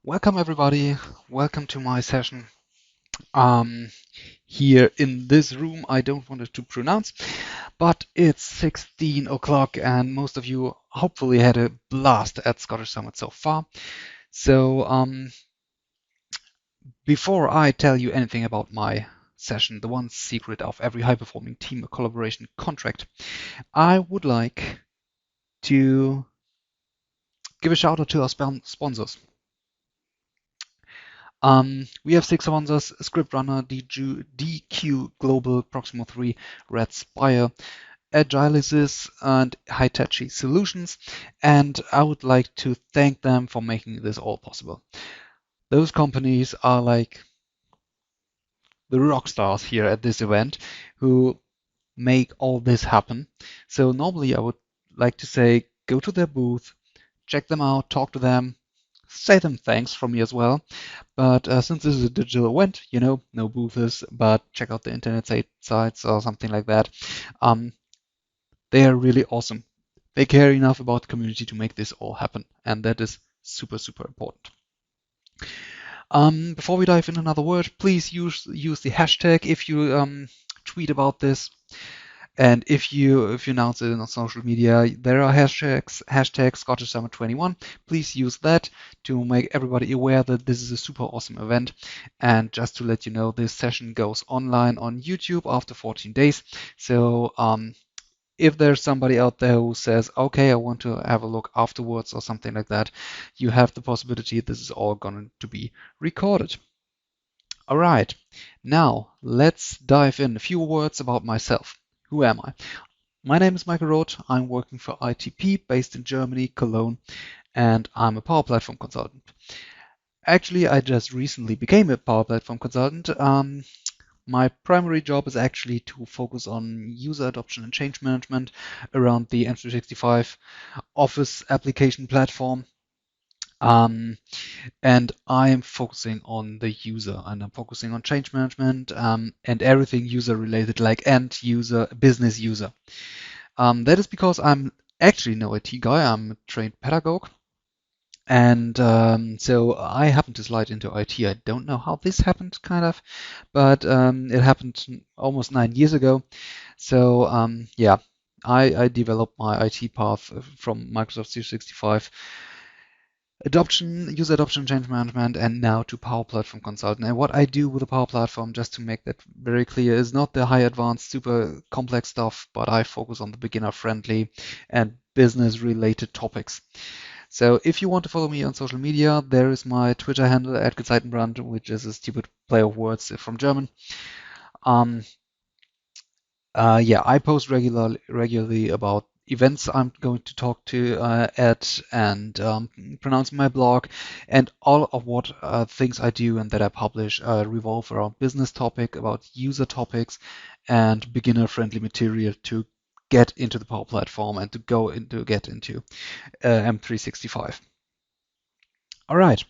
Welcome everybody. Welcome to my session. Um, Here in this room, I don't want it to pronounce, but it's 16 o'clock and most of you hopefully had a blast at Scottish Summit so far. So before I tell you anything about my session, the one secret of every high-performing team, a collaboration contract, I would like to give a shout out to our sponsors. We have 6 sponsors: ScriptRunner, DQ Global, Proximo 3, Red Spire, Agilysys, and Hitachi Solutions. And I would like to thank them for making this all possible. Those companies are like the rock stars here at this event who make all this happen. So normally I would like to say go to their booth, check them out, talk to them, say them thanks from me as well. But since this is a digital event, no booths, but check out the internet sites or something like that. They are really awesome. They care enough about the community to make this all happen, and that is super, super important. Before we dive in another word, please use the hashtag if you tweet about this. And if you announce it on social media, there are hashtag Scottish Summit 21. Please use that to make everybody aware that this is a super awesome event. And just to let you know, this session goes online on YouTube after 14 days. So if there's somebody out there who says, okay, I want to have a look afterwards or something like that, you have the possibility this is all going to be recorded. All right, now let's dive in. A few words about myself. Who am I? My name is Michael Roth. I'm working for ITP based in Germany, Cologne, and I'm a Power Platform consultant. Actually, I just recently became a Power Platform consultant. My primary job is actually to focus on user adoption and change management around the M365 Office application platform. And I am focusing on the user, and I'm focusing on change management and everything user related, like end user, business user. That is because I'm actually no IT guy. I'm a trained pedagogue. And so I happened to slide into IT. I don't know how this happened, kind of, but it happened almost 9 years ago. So yeah, I developed my IT path from Microsoft 365 adoption, user adoption, change management, and now to Power Platform consultant. And what I do with the Power Platform, just to make that very clear, is not the high advanced, super complex stuff, but I focus on the beginner friendly and business related topics. So if you want to follow me on social media, there is my Twitter handle @Gezeitenbrand, which is a stupid play of words from German. Yeah, I post regularly about events I'm going to talk to at and pronounce my blog, and all of what things I do and that I publish revolve around business topic, about user topics, and beginner-friendly material to get into the Power Platform and to get into M365. All right,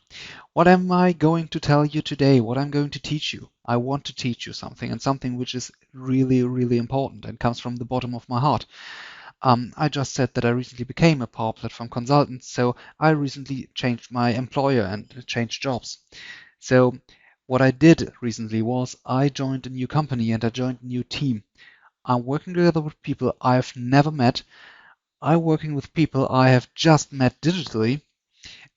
what am I going to tell you today? What I'm going to teach you? I want to teach you something, and something which is really, really important and comes from the bottom of my heart. I just said that I recently became a Power Platform consultant, so I recently changed my employer and changed jobs. So what I did recently was I joined a new company and I joined a new team. I'm working together with people I've never met. I'm working with people I have just met digitally.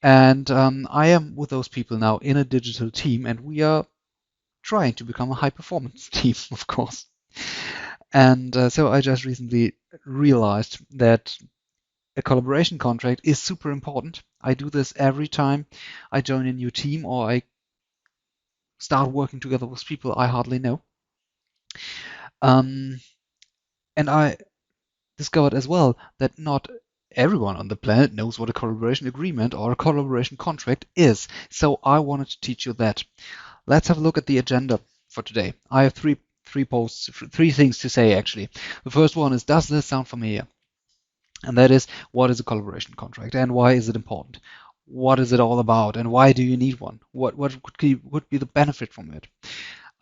And I am with those people now in a digital team, and we are trying to become a high performance team, of course. And so I just recently realized that a collaboration contract is super important. I do this every time I join a new team or I start working together with people I hardly know. And I discovered as well that not everyone on the planet knows what a collaboration agreement or a collaboration contract is. So I wanted to teach you that. Let's have a look at the agenda for today. I have three posts, three things to say actually. The first one is, does this sound familiar? And that is, what is a collaboration contract and why is it important? What is it all about and why do you need one? What would be the benefit from it?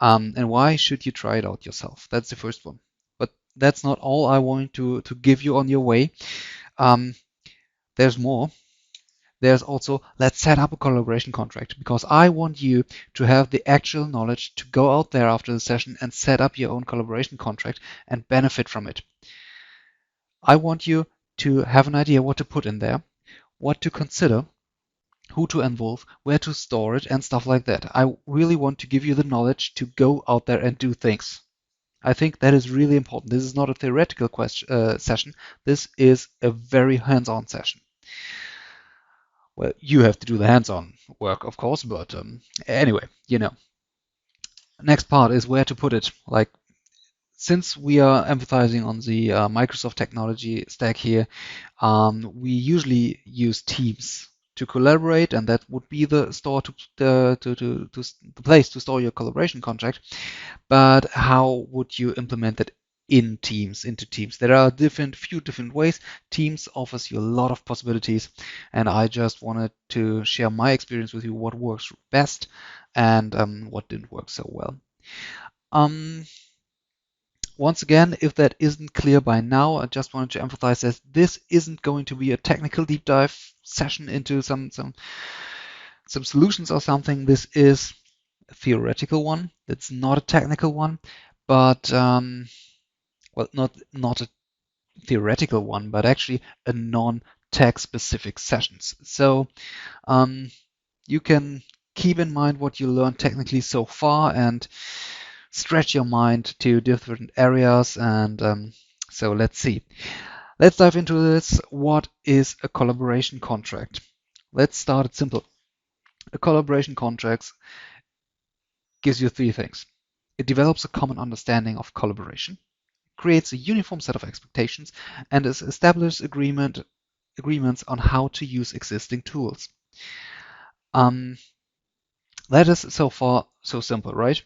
And why should you try it out yourself? That's the first one. But that's not all I want to give you on your way. There's more. there's also let's set up a collaboration contract, because I want you to have the actual knowledge to go out there after the session and set up your own collaboration contract and benefit from it. I want you to have an idea what to put in there, what to consider, who to involve, where to store it, and stuff like that. I really want to give you the knowledge to go out there and do things. I think that is really important. This is not a theoretical session. This is a very hands-on session. Well, you have to do the hands-on work, of course, but anyway, you know. Next part is where to put it. Like, since we are emphasizing on the Microsoft technology stack here, we usually use Teams to collaborate, and that would be the store the place to store your collaboration contract. But how would you implement that into Teams? There are few different ways. Teams offers you a lot of possibilities, and I just wanted to share my experience with you, what works best and what didn't work so well. Once again, if that isn't clear by now, I just wanted to emphasize that this isn't going to be a technical deep dive session into some solutions or something. This is a theoretical one. It's not a technical one, but well, not a theoretical one, but actually a non-tech specific sessions. So you can keep in mind what you learned technically so far and stretch your mind to different areas. And so let's see. Let's dive into this. What is a collaboration contract? Let's start it simple. A collaboration contract gives you three things. It develops a common understanding of collaboration, creates a uniform set of expectations, and establishes agreements on how to use existing tools. That is so far so simple, right?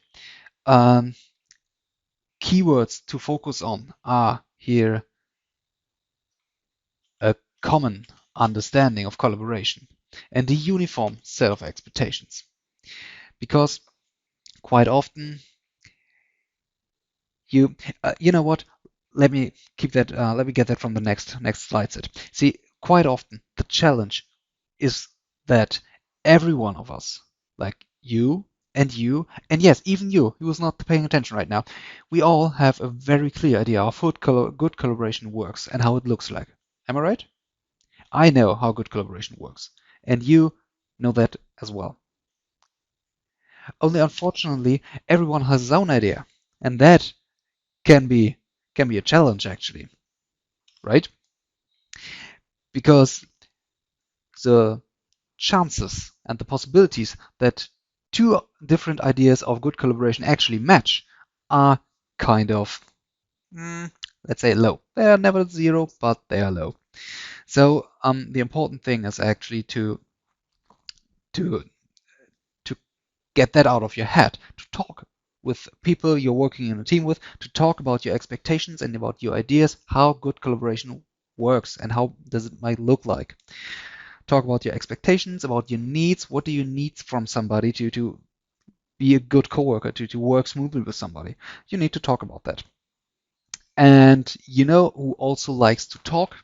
Keywords to focus on are here a common understanding of collaboration and a uniform set of expectations. Because quite often you know what? Let me keep that. Let me get that from the next slide set. See, quite often the challenge is that every one of us, like you and yes, even you, who is not paying attention right now, we all have a very clear idea of how good collaboration works and how it looks like. Am I right? I know how good collaboration works, and you know that as well. Only unfortunately, everyone has his own idea, and that can be a challenge actually, right? Because the chances and the possibilities that two different ideas of good collaboration actually match are kind of, let's say, low. They are never zero, but they are low. So the important thing is actually to get that out of your head, to talk with people you're working in a team with, to talk about your expectations and about your ideas, how good collaboration works and how does it might look like. Talk about your expectations, about your needs. What do you need from somebody to be a good coworker, to work smoothly with somebody? You need to talk about that. And you know who also likes to talk?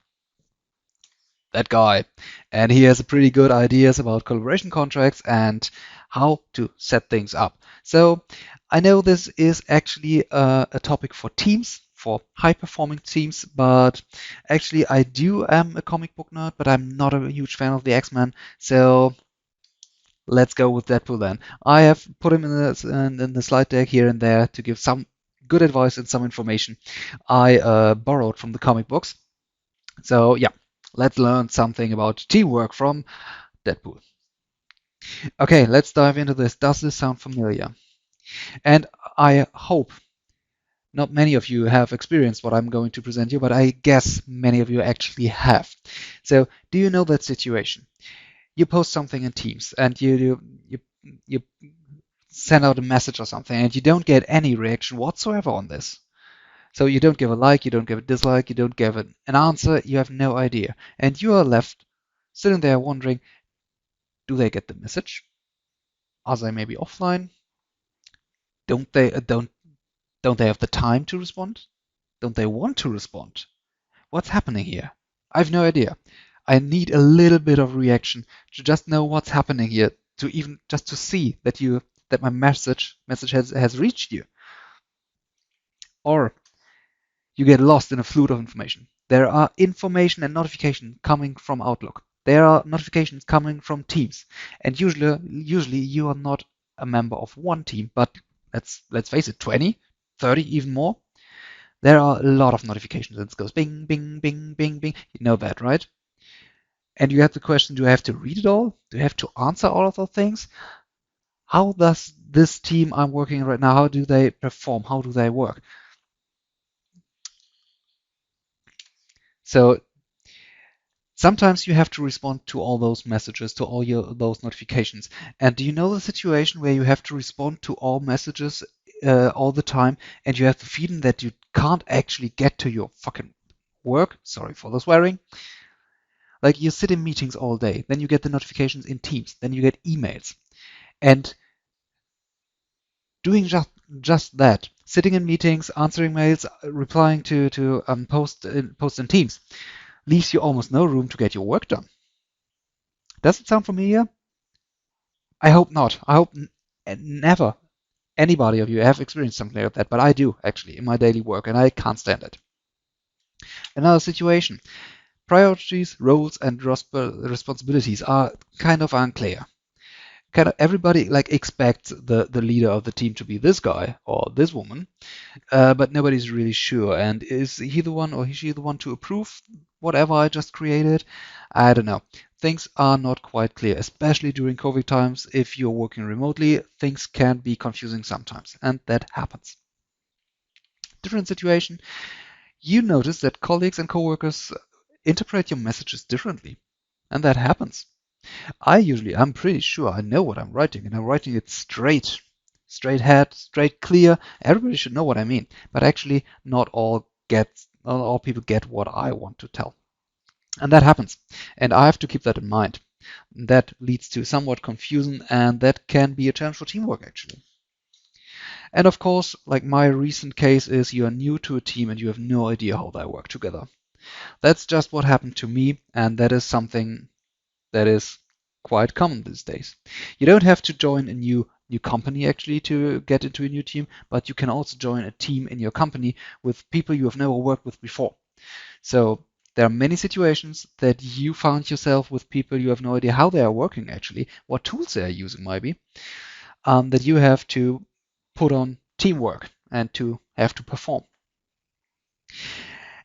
That guy. And he has pretty good ideas about collaboration contracts and how to set things up. So I know this is actually a topic for teams, for high-performing teams, but actually I am a comic book nerd, but I'm not a huge fan of the X-Men, so let's go with Deadpool then. I have put him in the slide deck here and there to give some good advice and some information I borrowed from the comic books. So yeah, let's learn something about teamwork from Deadpool. Okay, let's dive into this. Does this sound familiar? And I hope not many of you have experienced what I'm going to present you, but I guess many of you actually have. So do you know that situation? You post something in Teams and you send out a message or something and you don't get any reaction whatsoever on this. So you don't give a like, you don't give a dislike, you don't give an answer, you have no idea. And you are left sitting there wondering, do they get the message? Are they maybe offline? Don't they have the time to respond? Don't they want to respond? What's happening here? I have no idea. I need a little bit of reaction to just know what's happening here, to even just to see that my message has reached you. Or you get lost in a flood of information. There are information and notifications coming from Outlook. There are notifications coming from Teams. And usually you are not a member of one team, but let's face it, 20, 30, even more. There are a lot of notifications and it goes bing, bing, bing, bing, bing. You know that, right? And you have the question, do I have to read it all? Do I have to answer all of those things? How does this team I'm working right now, how do they perform? How do they work? So sometimes you have to respond to all those messages, to all those notifications. And do you know the situation where you have to respond to all messages all the time, and you have the feeling that you can't actually get to your fucking work? Sorry for the swearing. Like you sit in meetings all day, then you get the notifications in Teams, then you get emails. And doing just that, sitting in meetings, answering mails, replying to posts in Teams, leaves you almost no room to get your work done. Does it sound familiar? I hope not. I hope never anybody of you have experienced something like that, but I do actually in my daily work, and I can't stand it. Another situation. Priorities, roles, and responsibilities are kind of unclear. Kind of everybody like expects the leader of the team to be this guy or this woman, but nobody's really sure. And is he the one or is she the one to approve whatever I just created? I don't know. Things are not quite clear, especially during COVID times. If you're working remotely, things can be confusing sometimes, and that happens. Different situation. You notice that colleagues and coworkers interpret your messages differently, and that happens. I'm pretty sure I know what I'm writing, and I'm writing it straight. Straight head, straight clear. Everybody should know what I mean. But actually, not all people get what I want to tell. And that happens. And I have to keep that in mind. That leads to somewhat confusion, and that can be a challenge for teamwork, actually. And of course, like my recent case is you are new to a team and you have no idea how they work together. That's just what happened to me, and that is something that is quite common these days. You don't have to join a new company actually to get into a new team, but you can also join a team in your company with people you have never worked with before. So there are many situations that you found yourself with people you have no idea how they are working actually, what tools they are using maybe, that you have to put on teamwork and to have to perform.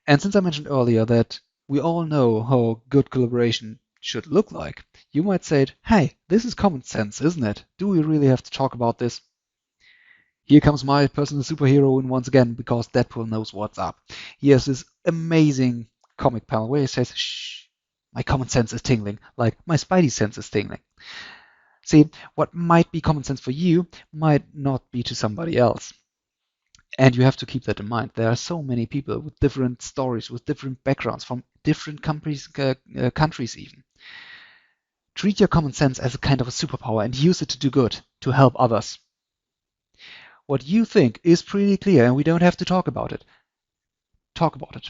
And since I mentioned earlier that we all know how good collaboration should look like, you might say, hey, this is common sense, isn't it? Do we really have to talk about this? Here comes my personal superhero in once again, because Deadpool knows what's up. He has this amazing comic panel where he says, shh, my common sense is tingling, like my spidey sense is tingling. See, what might be common sense for you might not be to somebody else. And you have to keep that in mind. There are so many people with different stories, with different backgrounds, from different countries even. Treat your common sense as a kind of a superpower and use it to do good, to help others. What you think is pretty clear, and we don't have to talk about it. Talk about it.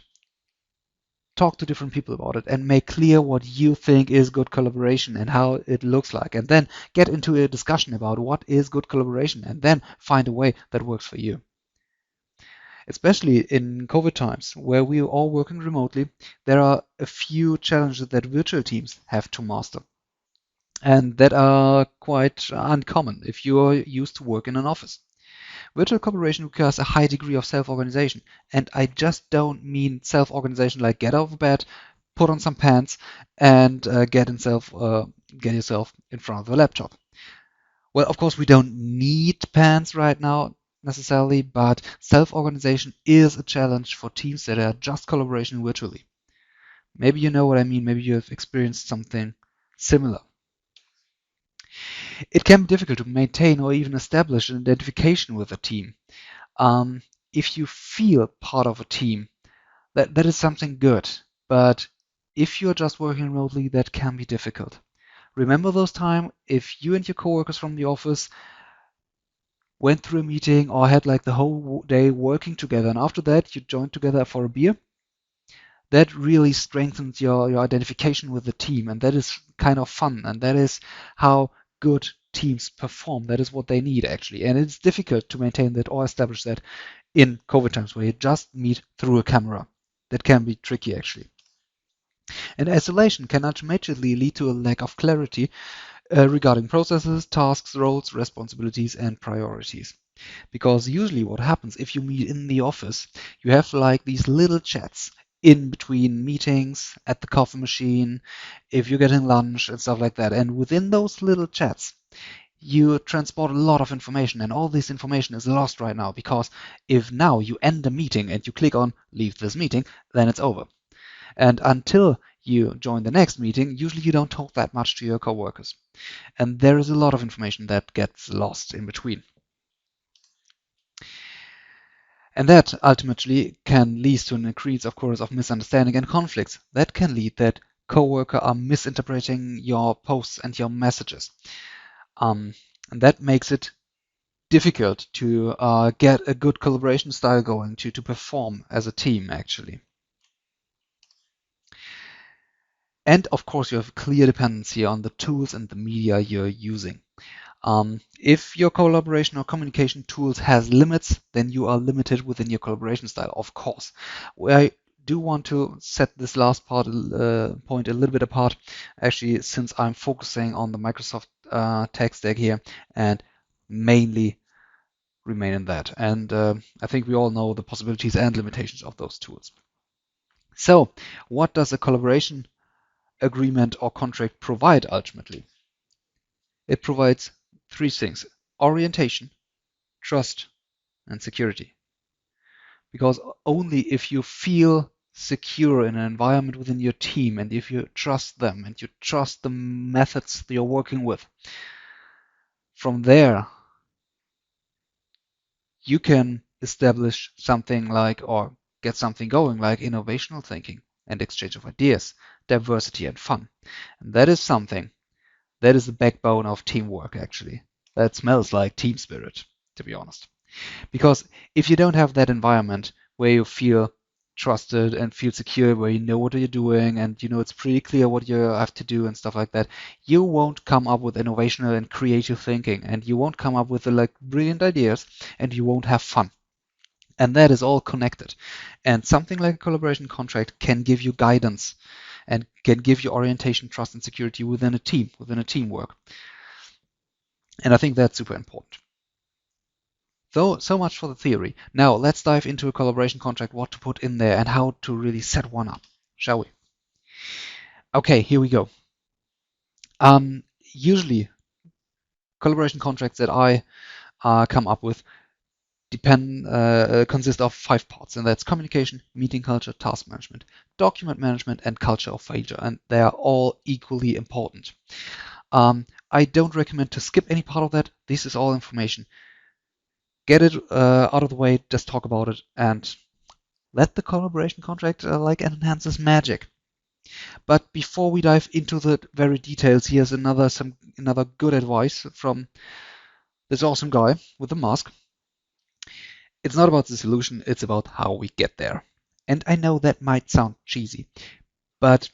Talk to different people about it and make clear what you think is good collaboration and how it looks like. And then get into a discussion about what is good collaboration and then find a way that works for you. Especially in COVID times, where we are all working remotely, there are a few challenges that virtual teams have to master, and that are quite uncommon if you are used to work in an office. Virtual collaboration requires a high degree of self-organization, and I just don't mean self-organization like get out of bed, put on some pants, and get yourself in front of a laptop. Well, of course, we don't need pants right now necessarily, but self-organization is a challenge for teams that are just collaboration virtually. Maybe you know what I mean, maybe you have experienced something similar. It can be difficult to maintain or even establish an identification with a team. If you feel part of a team, that is something good, but if you're just working remotely, that can be difficult. Remember those times if you and your coworkers from the office went through a meeting or had like the whole day working together, and after that you joined together for a beer? that really strengthens your identification with the team, and that is kind of fun, and that is how good teams perform. That is what they need, actually. And it's difficult to maintain that or establish that in COVID times where you just meet through a camera. That can be tricky, actually. And isolation can ultimately lead to a lack of clarity regarding processes, tasks, roles, responsibilities, and priorities. Because usually what happens if you meet in the office, you have like these little chats in between meetings, at the coffee machine, if you're getting lunch and stuff like that. And within those little chats, you transport a lot of information, and all this information is lost right now, because if now you end a meeting and you click on leave this meeting, then it's over. And until you join the next meeting, usually you don't talk that much to your coworkers. And there is a lot of information that gets lost in between. And that ultimately can lead to an increase, of course, of misunderstanding and conflicts. That can lead that coworkers are misinterpreting your posts and your messages. And that makes it difficult to get a good collaboration style going, to perform as a team, actually. And of course, you have clear dependency on the tools and the media you're using. If your collaboration or communication tools has limits, then you are limited within your collaboration style, of course. I do want to set this last point a little bit apart, actually, since I'm focusing on the Microsoft tech stack here and mainly remain in that. And I think we all know the possibilities and limitations of those tools. So, what does a collaboration agreement or contract provide ultimately? It provides three things: orientation, trust, and security. Because only if you feel secure in an environment within your team, and if you trust them and you trust the methods that you're working with, from there you can establish something like, or get something going like, innovational thinking and exchange of ideas, diversity and fun. And that is something that is the backbone of teamwork, actually. That smells like team spirit, to be honest. Because if you don't have that environment where you feel trusted and feel secure, where you know what you're doing and you know it's pretty clear what you have to do and stuff like that, you won't come up with innovational and creative thinking, and you won't come up with like brilliant ideas, and you won't have fun. And that is all connected. And something like a collaboration contract can give you guidance and can give you orientation, trust, and security within a team, within a teamwork. And I think that's super important. So much for the theory. Now let's dive into a collaboration contract, what to put in there and how to really set one up, shall we? Okay, here we go. Usually, collaboration contracts that I come up with consist of 5 parts, and that's communication, meeting culture, task management, document management, and culture of failure, and they are all equally important. I don't recommend to skip any part of that. This is all information. Get it out of the way, just talk about it, and let the collaboration contract like enhances magic. But before we dive into the very details, here's another good advice from this awesome guy with the mask. It's not about the solution, it's about how we get there. And I know that might sound cheesy, but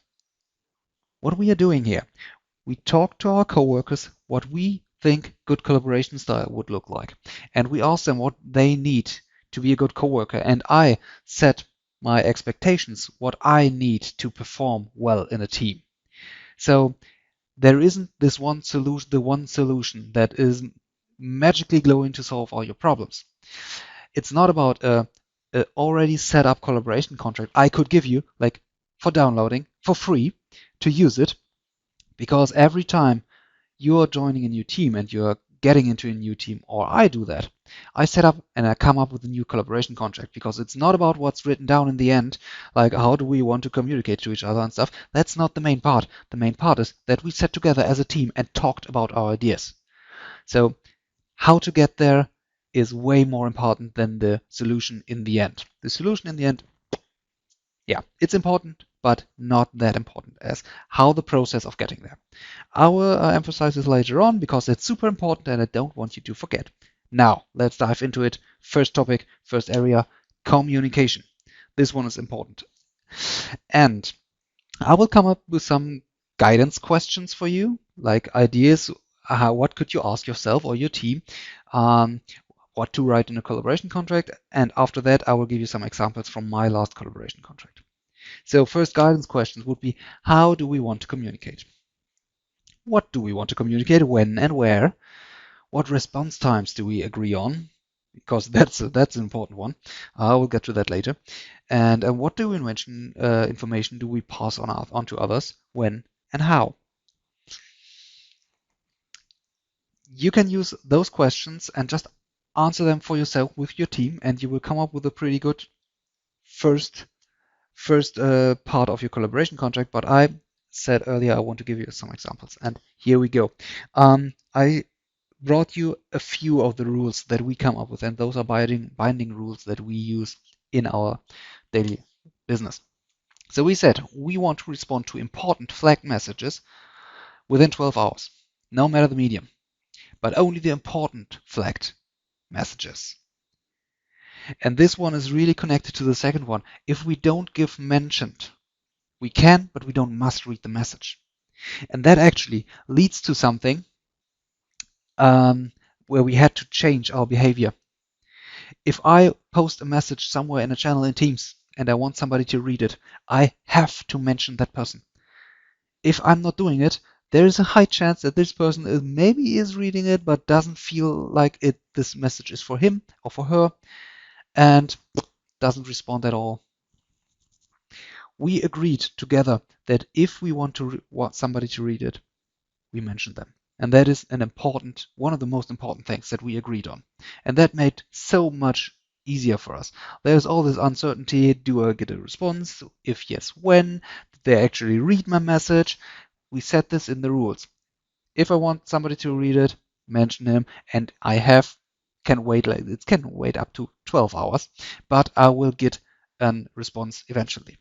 what we are doing here, we talk to our coworkers what we think good collaboration style would look like, and we ask them what they need to be a good coworker, and I set my expectations, what I need to perform well in a team. So there isn't this one solution, the one solution that is magically going to solve all your problems. It's not about a already set up collaboration contract I could give you, like for downloading for free to use it, because every time you're joining a new team and you're getting into a new team, or I do that, I set up and I come up with a new collaboration contract, because it's not about what's written down in the end, like how do we want to communicate to each other and stuff. That's not the main part. The main part is that we sat together as a team and talked about our ideas. So how to get there is way more important than the solution in the end. The solution in the end, yeah, it's important, but not that important as how the process of getting there. I will emphasize this later on because it's super important and I don't want you to forget. Now, let's dive into it. First topic, first area, communication. This one is important. And I will come up with some guidance questions for you, like ideas. What could you ask yourself or your team? Um, what to write in a collaboration contract. And after that, I will give you some examples from my last collaboration contract. So first guidance questions would be, how do we want to communicate? What do we want to communicate, when and where? What response times do we agree on? Because that's an important one. I will get to that later. And what do information do we pass on to others, when and how? You can use those questions and just answer them for yourself with your team, and you will come up with a pretty good first part of your collaboration contract. But I said earlier I want to give you some examples, and here we go. I brought you a few of the rules that we come up with, and those are binding rules that we use in our daily business. So we said we want to respond to important flagged messages within 12 hours, no matter the medium, but only the important flagged messages. And this one is really connected to the second one. If we don't give mentioned, we can, but we don't must read the message. And that actually leads to something where we had to change our behavior. If I post a message somewhere in a channel in Teams and I want somebody to read it, I have to mention that person. If I'm not doing it, there is a high chance that this person maybe is reading it but doesn't feel like this message is for him or for her and doesn't respond at all. We agreed together that if we want somebody to read it, we mention them. And that is one of the most important things that we agreed on. And that made so much easier for us. There's all this uncertainty. Do I get a response? If yes, when? Did they actually read my message? We set this in the rules. If I want somebody to read it, mention him, and it can wait up to 12 hours, but I will get a response eventually.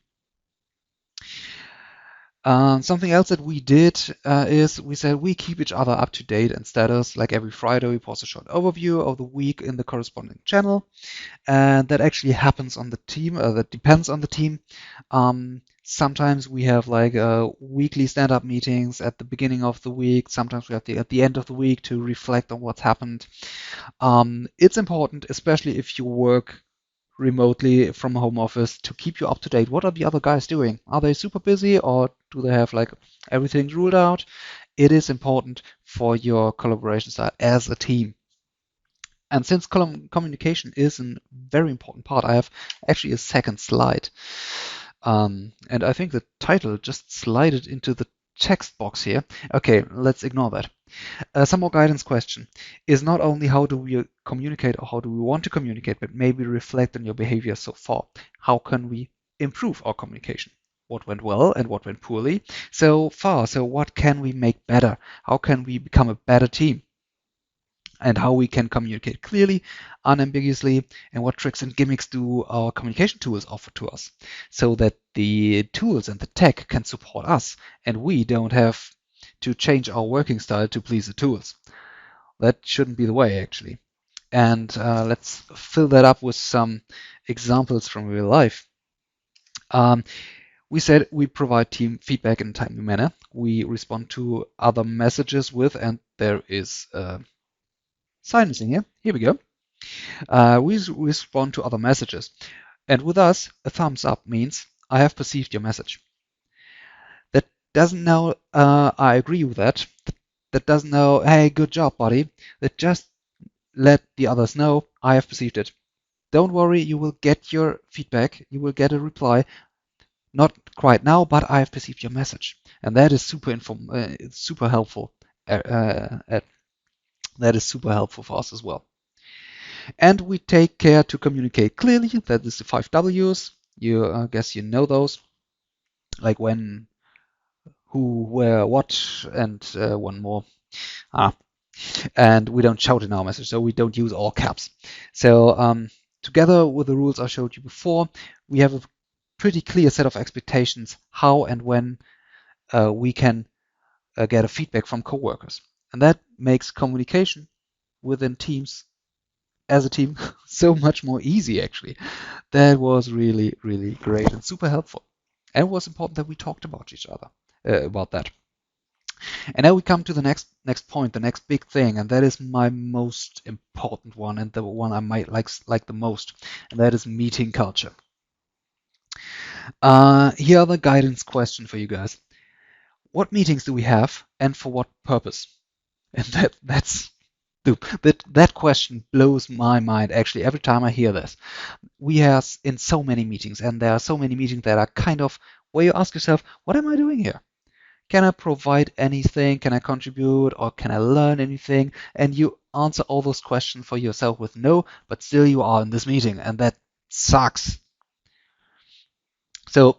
Something else that we did is we said we keep each other up to date and status. Like every Friday, we post a short overview of the week in the corresponding channel, and that actually happens on the team. That depends on the team. Sometimes we have like weekly stand-up meetings at the beginning of the week. Sometimes we have at the end of the week to reflect on what's happened. It's important, especially if you work remotely from home office, to keep you up to date. What are the other guys doing? Are they super busy, or do they have like everything ruled out? It is important for your collaboration style as a team. And since communication is a very important part, I have actually a second slide. And I think the title just slided into the text box here. Okay, let's ignore that. Some more guidance question is not only how do we communicate or how do we want to communicate, but maybe reflect on your behavior so far. How can we improve our communication? What went well and what went poorly so far? So what can we make better? How can we become a better team? And how we can communicate clearly, unambiguously, and what tricks and gimmicks do our communication tools offer to us, so that the tools and the tech can support us and we don't have to change our working style to please the tools. That shouldn't be the way, actually. And let's fill that up with some examples from real life. We said we provide team feedback in a timely manner. We respond to other messages with, and there is silence in here. Here we go. We respond to other messages. And with us, a thumbs up means I have perceived your message. That doesn't know I agree with that. That doesn't know, hey, good job, buddy. That just let the others know I have perceived it. Don't worry, you will get your feedback. You will get a reply. Not quite now, but I have perceived your message. And that is super helpful. That is super helpful for us as well. And we take care to communicate clearly. That is the 5 W's. I guess you know those. Like when, who, where, what, and one more. And we don't shout in our message, so we don't use all caps. So together with the rules I showed you before, we have a pretty clear set of expectations how and when we can get a feedback from coworkers. And that makes communication within teams as a team so much more easy, actually. That was really, really great and super helpful. And it was important that we talked about each other, about that. And now we come to the next point, the next big thing, and that is my most important one, and the one I might like the most, and that is meeting culture. Here are the guidance question for you guys. What meetings do we have, and for what purpose? And that question blows my mind actually every time I hear this. We have in so many meetings, and there are so many meetings that are kind of where you ask yourself, what am I doing here? Can I provide anything? Can I contribute? Or can I learn anything? And you answer all those questions for yourself with no, but still you are in this meeting, and that sucks. So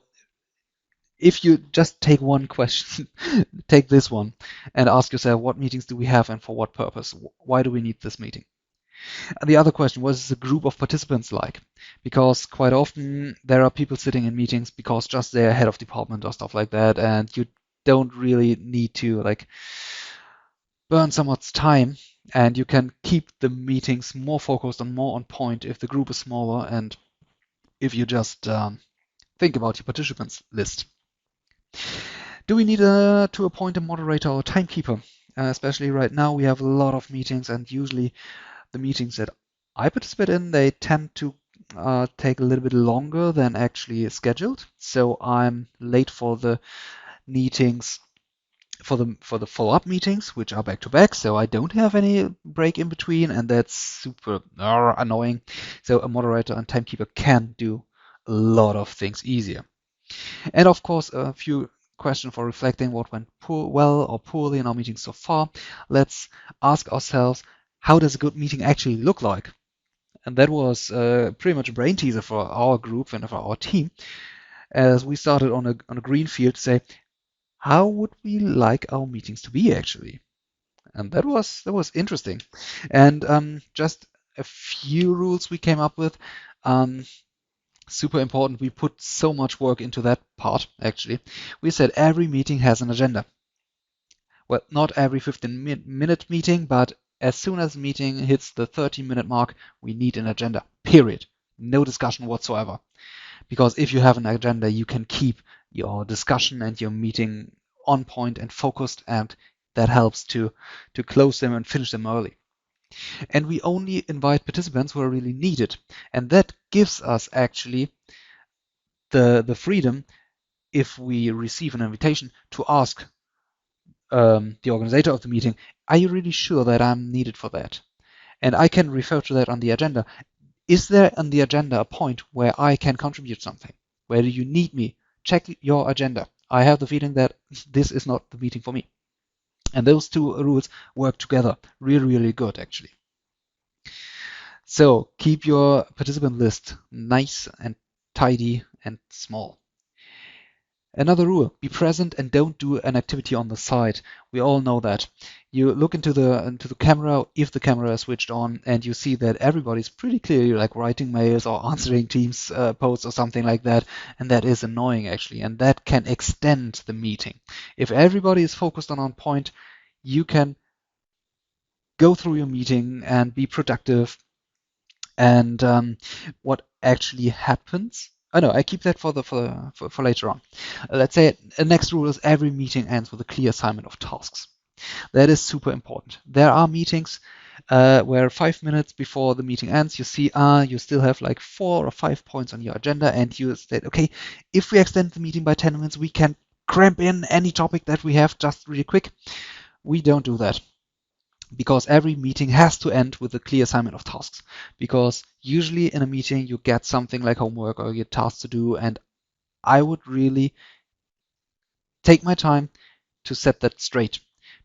if you just take one question, take this one, and ask yourself, what meetings do we have and for what purpose? Why do we need this meeting? And the other question, what is the group of participants like? Because quite often there are people sitting in meetings because just they're head of department or stuff like that, and you don't really need to like burn someone's time, and you can keep the meetings more focused and more on point if the group is smaller and if you just think about your participants list. Do we need to appoint a moderator or timekeeper? Especially right now, we have a lot of meetings, and usually the meetings that I participate in, they tend to take a little bit longer than actually scheduled. So I'm late for the meetings, for the follow-up meetings, which are back to back. So I don't have any break in between, and that's super annoying. So a moderator and timekeeper can do a lot of things easier. And of course, a few questions for reflecting what went well or poorly in our meeting so far. Let's ask ourselves, how does a good meeting actually look like? And that was pretty much a brain teaser for our group and for our team, as we started on a green field to say, how would we like our meetings to be actually? And that was interesting. And just a few rules we came up with. Super important. We put so much work into that part, actually. We said every meeting has an agenda. Well, not every 15-minute meeting, but as soon as the meeting hits the 30-minute mark, we need an agenda, period. No discussion whatsoever. Because if you have an agenda, you can keep your discussion and your meeting on point and focused, and that helps to close them and finish them early. And we only invite participants who are really needed. And that gives us actually the freedom, if we receive an invitation, to ask the organizer of the meeting, are you really sure that I'm needed for that? And I can refer to that on the agenda. Is there on the agenda a point where I can contribute something? Where do you need me? Check your agenda. I have the feeling that this is not the meeting for me. And those two rules work together really, really good, actually. So keep your participant list nice and tidy and small. Another rule, be present and don't do an activity on the side. We all know that. You look into the camera, if the camera is switched on, and you see that everybody's pretty clearly like writing mails or answering Teams posts or something like that, and that is annoying actually, and that can extend the meeting. If everybody is focused on point, you can go through your meeting and be productive. And what actually happens? Oh no, I keep that for later on. Let's say the next rule is every meeting ends with a clear assignment of tasks. That is super important. There are meetings where 5 minutes before the meeting ends, you see, you still have like 4 or 5 points on your agenda, and you state, okay, if we extend the meeting by 10 minutes, we can cramp in any topic that we have just really quick. We don't do that, because every meeting has to end with a clear assignment of tasks. Because usually in a meeting you get something like homework or you get tasks to do, and I would really take my time to set that straight.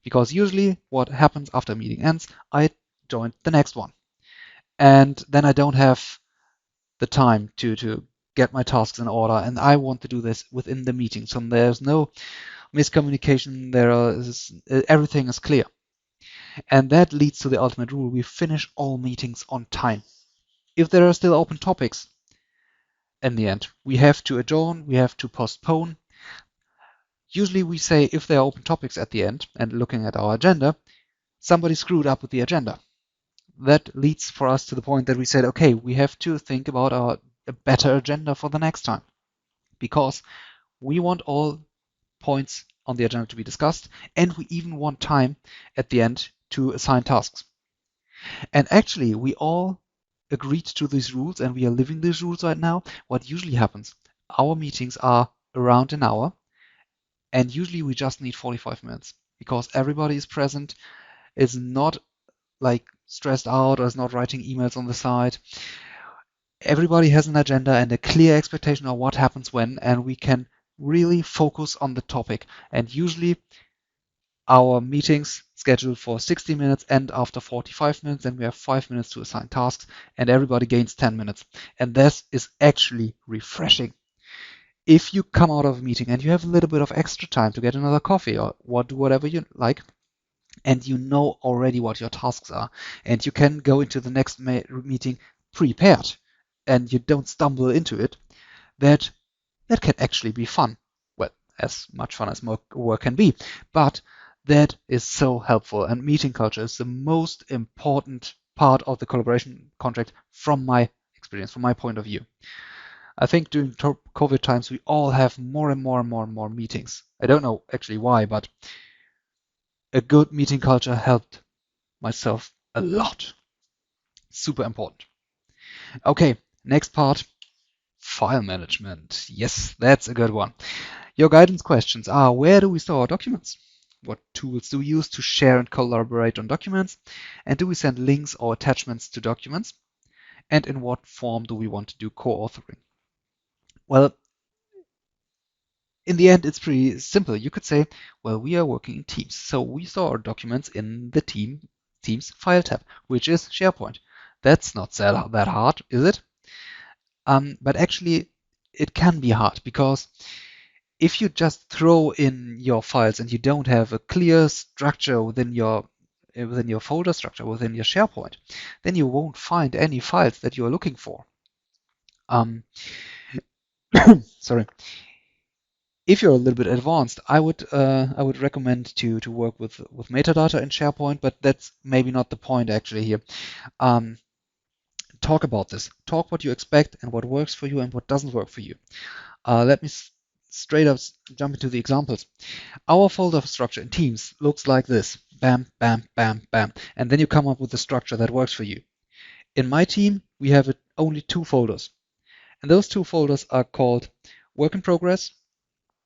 Because usually what happens after a meeting ends, I join the next one. And then I don't have the time to get my tasks in order, and I want to do this within the meeting. So there's no miscommunication, everything is clear. And that leads to the ultimate rule. We finish all meetings on time. If there are still open topics in the end, we have to adjourn, we have to postpone. Usually we say if there are open topics at the end, and looking at our agenda, somebody screwed up with the agenda. That leads for us to the point that we said, okay, we have to think about a better agenda for the next time. Because We want all points on the agenda to be discussed, and we even want time at the end to assign tasks. And actually, we all agreed to these rules and we are living these rules right now. What usually happens, our meetings are around an hour, and usually we just need 45 minutes because everybody is present, is not like stressed out or is not writing emails on the side. Everybody has an agenda and a clear expectation of what happens when, and we can really focus on the topic. And usually our meetings scheduled for 60 minutes end after 45 minutes, and we have 5 minutes to assign tasks, and everybody gains 10 minutes. And this is actually refreshing. If you come out of a meeting and you have a little bit of extra time to get another coffee or whatever you like, and you know already what your tasks are, and you can go into the next meeting prepared, and you don't stumble into it, that can actually be fun. Well, as much fun as work can be, but that is so helpful. And meeting culture is the most important part of the collaboration contract from my experience, from my point of view. I think during COVID times, we all have more and more and more and more meetings. I don't know actually why, but a good meeting culture helped myself a lot. Super important. Okay, next part, file management. Yes, that's a good one. Your guidance questions are: where do we store our documents? What tools do we use to share and collaborate on documents? And do we send links or attachments to documents? And in what form do we want to do co-authoring? Well, in the end, it's pretty simple. You could say, well, we are working in Teams, so we store our documents in the Teams file tab, which is SharePoint. That's not that hard, is it? But actually, it can be hard because if you just throw in your files and you don't have a clear structure within your folder structure within your SharePoint, then you won't find any files that you are looking for. Sorry. If you're a little bit advanced, I would recommend to work with metadata in SharePoint, but that's maybe not the point actually here. Talk about this. Talk what you expect and what works for you and what doesn't work for you. Let me straight up jump into the examples. Our folder structure in Teams looks like this. Bam, bam, bam, bam. And then you come up with a structure that works for you. In my team, we have only 2 folders. And those 2 folders are called Work in Progress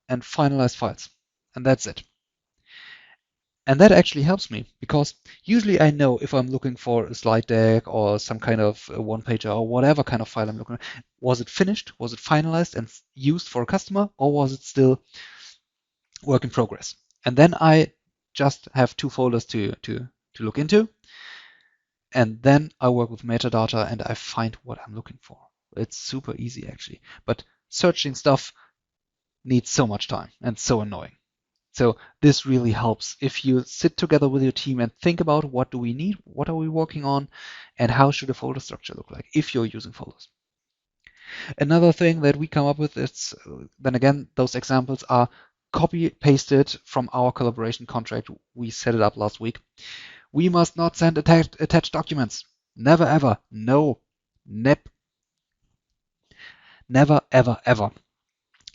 and Finalized Files. And that's it. And that actually helps me because usually I know if I'm looking for a slide deck or some kind of one-pager or whatever kind of file I'm looking at, was it finished, was it finalized and used for a customer, or was it still work in progress? And then I just have 2 folders to look into, and then I work with metadata and I find what I'm looking for. It's super easy actually, but searching stuff needs so much time and so annoying. So this really helps if you sit together with your team and think about what do we need, what are we working on, and how should a folder structure look like if you're using folders. Another thing that we come up with is, then again, those examples are copy pasted from our collaboration contract. We set it up last week. We must not send attached documents. Never ever. No. Never, ever, ever.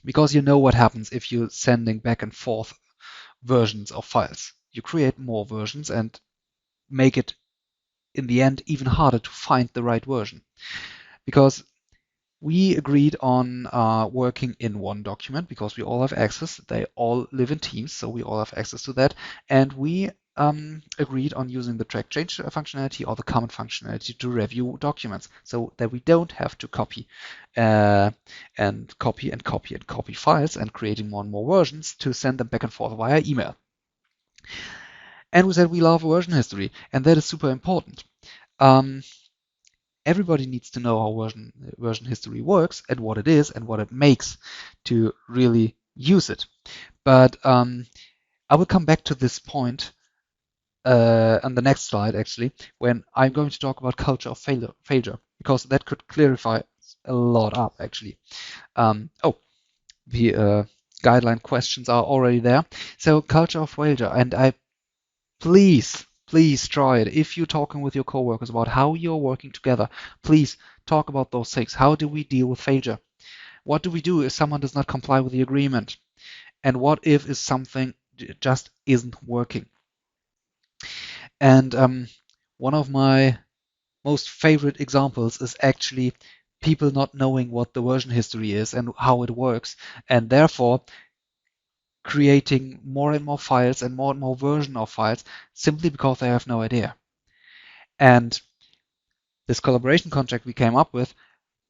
Because you know what happens if you're sending back and forth versions of files. You create more versions and make it, in the end, even harder to find the right version. Because we agreed on working in one document because we all have access. They all live in Teams, so we all have access to that. And we agreed on using the track change functionality or the comment functionality to review documents so that we don't have to copy and copy files and creating more and more versions to send them back and forth via email. And we said we love version history, and that is super important. Everybody needs to know how version history works and what it is and what it makes to really use it. But I will come back to this point on the next slide, actually, when I'm going to talk about culture of failure, because that could clarify a lot up, actually. The guideline questions are already there. So culture of failure, and please try it. If you're talking with your coworkers about how you're working together, please talk about those things. How do we deal with failure? What do we do if someone does not comply with the agreement? And what if something just isn't working? And one of my most favorite examples is actually people not knowing what the version history is and how it works, and therefore creating more and more files and more version of files simply because they have no idea. And this collaboration contract we came up with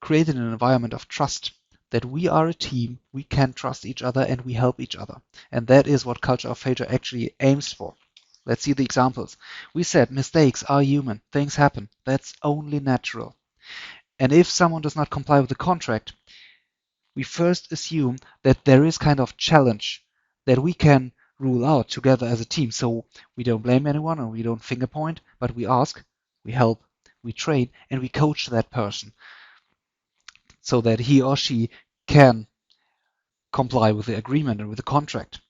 created an environment of trust, that we are a team, we can trust each other, and we help each other. And that is what Culture of Failure actually aims for. Let's see the examples. We said mistakes are human, things happen, that's only natural. And if someone does not comply with the contract, we first assume that there is kind of challenge that we can rule out together as a team. So we don't blame anyone and we don't finger point, but we ask, we help, we train, and we coach that person so that he or she can comply with the agreement and with the contract.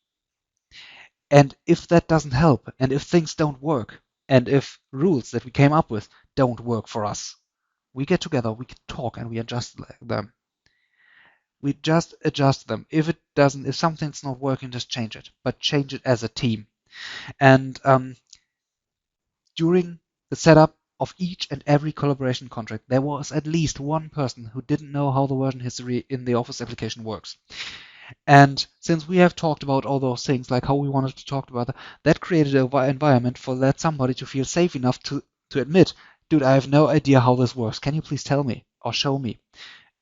And if that doesn't help, and if things don't work, and if rules that we came up with don't work for us, we get together, we can talk, and we adjust them. We just adjust them. If something's not working, just change it, but change it as a team. And during the setup of each and every collaboration contract, there was at least one person who didn't know how the version history in the Office application works. And since we have talked about all those things, like how we wanted to talk about that created an environment for that somebody to feel safe enough to admit, dude, I have no idea how this works. Can you please tell me or show me?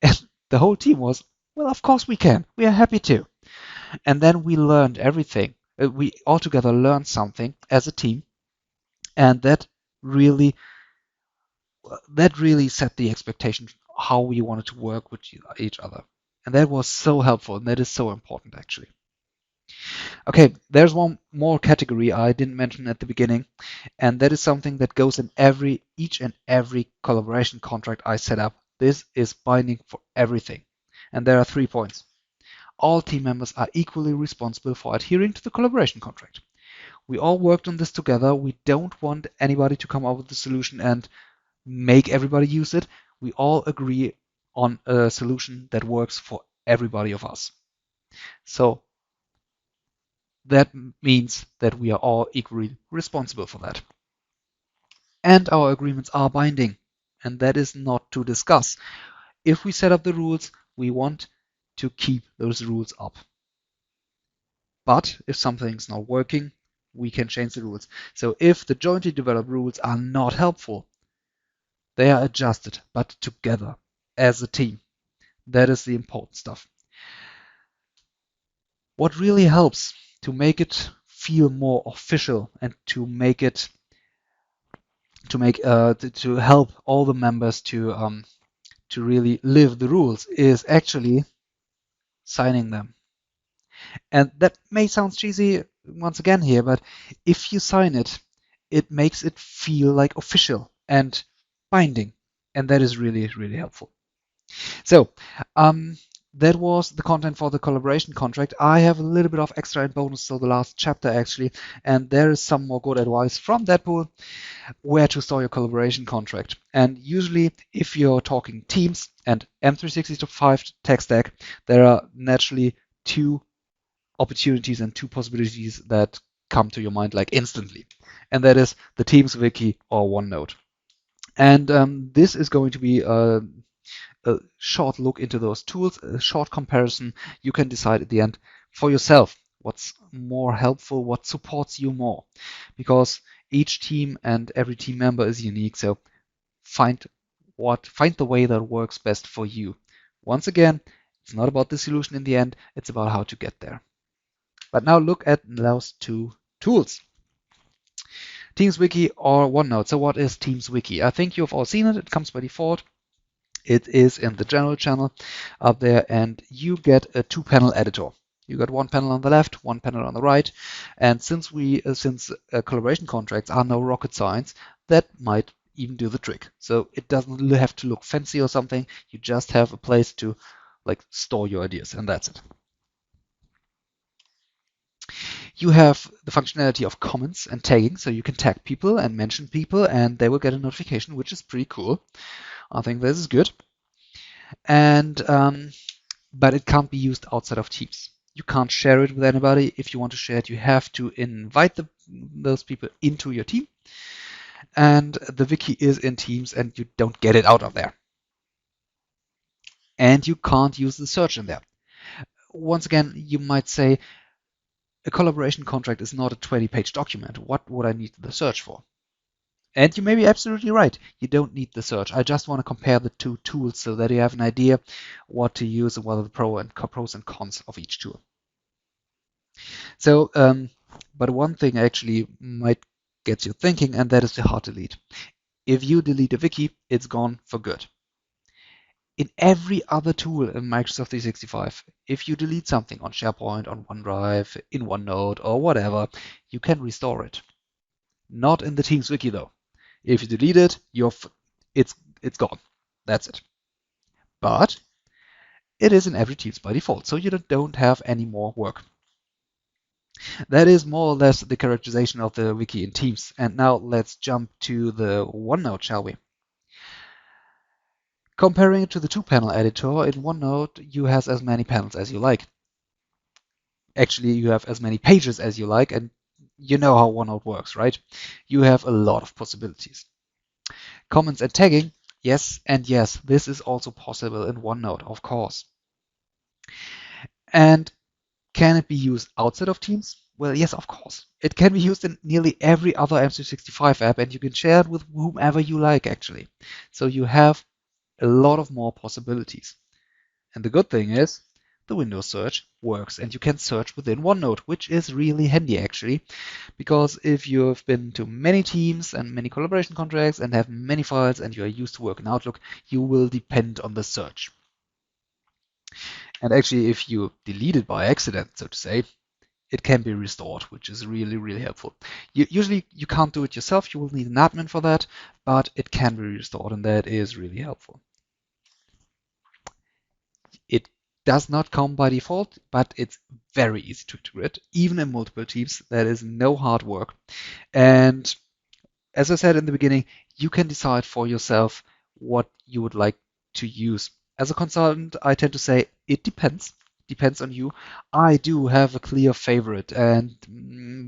And the whole team was, well, of course we can. We are happy to. And then we learned everything. We all together learned something as a team, and that really set the expectation how we wanted to work with each other. And that was so helpful, and that is so important actually. Okay, there's one more category I didn't mention at the beginning, and that is something that goes in each and every collaboration contract I set up. This is binding for everything. And there are 3 points. All team members are equally responsible for adhering to the collaboration contract. We all worked on this together. We don't want anybody to come up with a solution and make everybody use it. We all agree on a solution that works for everybody of us. So that means that we are all equally responsible for that. And our agreements are binding, and that is not to discuss. If we set up the rules, we want to keep those rules up. But if something's not working, we can change the rules. So if the jointly developed rules are not helpful, they are adjusted, but together as a team. That is the important stuff. What really helps to make it feel more official and to help all the members to really live the rules is actually signing them. And that may sound cheesy once again here, but if you sign it, it makes it feel like official and binding, and that is really, really helpful. So that was the content for the collaboration contract. I have a little bit of extra and bonus to the last chapter actually, and there is some more good advice from Deadpool where to store your collaboration contract. And usually if you're talking Teams and M365 tech stack, there are naturally 2 opportunities and 2 possibilities that come to your mind like instantly, and that is the Teams wiki or OneNote. And this is going to be a short look into those tools, a short comparison. You can decide at the end for yourself what's more helpful, what supports you more, because each team and every team member is unique. So find the way that works best for you. Once again, it's not about the solution in the end, it's about how to get there. But now look at those 2 tools. TeamsWiki or OneNote. So what is TeamsWiki? I think you've all seen it. It comes by default. It is in the general channel up there, and you get a 2-panel editor. You got 1 panel on the left, 1 panel on the right. And since collaboration contracts are no rocket science, that might even do the trick. So it doesn't have to look fancy or something. You just have a place to store your ideas, and that's it. You have the functionality of comments and tagging, so you can tag people and mention people, and they will get a notification, which is pretty cool. I think this is good. And but it can't be used outside of Teams. You can't share it with anybody. If you want to share it, you have to invite those people into your team. And the wiki is in Teams, and you don't get it out of there. And you can't use the search in there. Once again, you might say, a collaboration contract is not a 20-page document. What would I need the search for? And you may be absolutely right. You don't need the search. I just want to compare the two tools so that you have an idea what to use and what are the pros and cons of each tool. So, but one thing actually might get you thinking, and that is the hard delete. If you delete a wiki, it's gone for good. In every other tool in Microsoft 365, if you delete something on SharePoint, on OneDrive, in OneNote, or whatever, you can restore it. Not in the Teams wiki though. If you delete it, it's gone. That's it. But it is in every Teams by default, so you don't have any more work. That is more or less the characterization of the wiki in Teams. And now let's jump to the OneNote, shall we? Comparing it to the two-panel editor, in OneNote you have as many panels as you like. Actually, you have as many pages as you like, and you know how OneNote works, right? You have a lot of possibilities. Comments and tagging, yes and yes, this is also possible in OneNote, of course. And can it be used outside of Teams? Well, yes, of course. It can be used in nearly every other M365 app, and you can share it with whomever you like, actually. So you have a lot of more possibilities. And the good thing is, the Windows search works, and you can search within OneNote, which is really handy, actually, because if you've been to many teams and many collaboration contracts and have many files and you are used to work in Outlook, you will depend on the search. And actually, if you delete it by accident, so to say, it can be restored, which is really, really helpful. Usually, you can't do it yourself. You will need an admin for that, but it can be restored, and that is really helpful. It does not come by default, but it's very easy to integrate, even in multiple teams. That is no hard work. And as I said in the beginning, you can decide for yourself what you would like to use. As a consultant, I tend to say it depends on you. I do have a clear favorite, and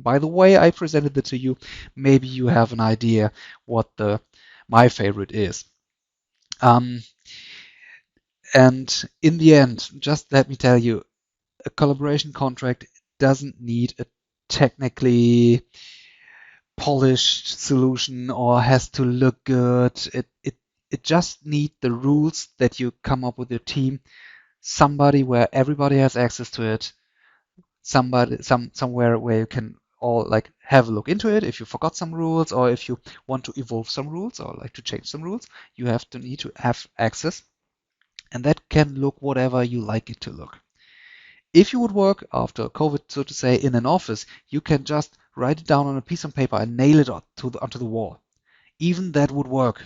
by the way I presented it to you, maybe you have an idea what my favorite is. And in the end, just let me tell you, a collaboration contract doesn't need a technically polished solution or has to look good. It just needs the rules that you come up with your team, somebody where everybody has access to it, somewhere where you can all like have a look into it. If you forgot some rules or if you want to evolve some rules or like to change some rules, you need to have access, and that can look whatever you like it to look. If you would work after COVID, so to say, in an office, you can just write it down on a piece of paper and nail it onto the wall. Even that would work.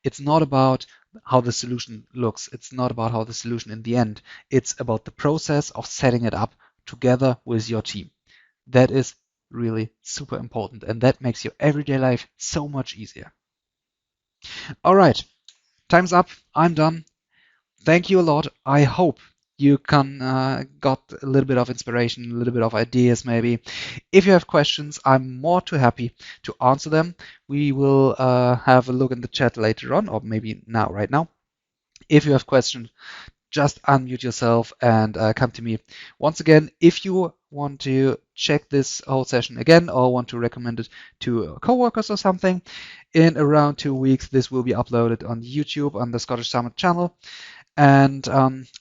It's not about how the solution looks. It's not about how the solution in the end. It's about the process of setting it up together with your team. That is really super important, and that makes your everyday life so much easier. All right, time's up. I'm done. Thank you a lot. I hope you got a little bit of inspiration, a little bit of ideas maybe. If you have questions, I'm more too happy to answer them. We will have a look in the chat later on, or maybe right now. If you have questions, just unmute yourself and come to me. Once again, if you want to check this whole session again or want to recommend it to coworkers or something, in around 2 weeks, this will be uploaded on YouTube on the Scottish Summit channel. And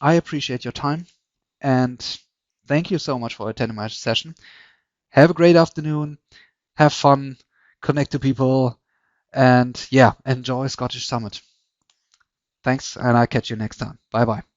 I appreciate your time, and thank you so much for attending my session. Have a great afternoon, have fun, connect to people, and yeah, enjoy Scottish Summit. Thanks, and I'll catch you next time. Bye bye.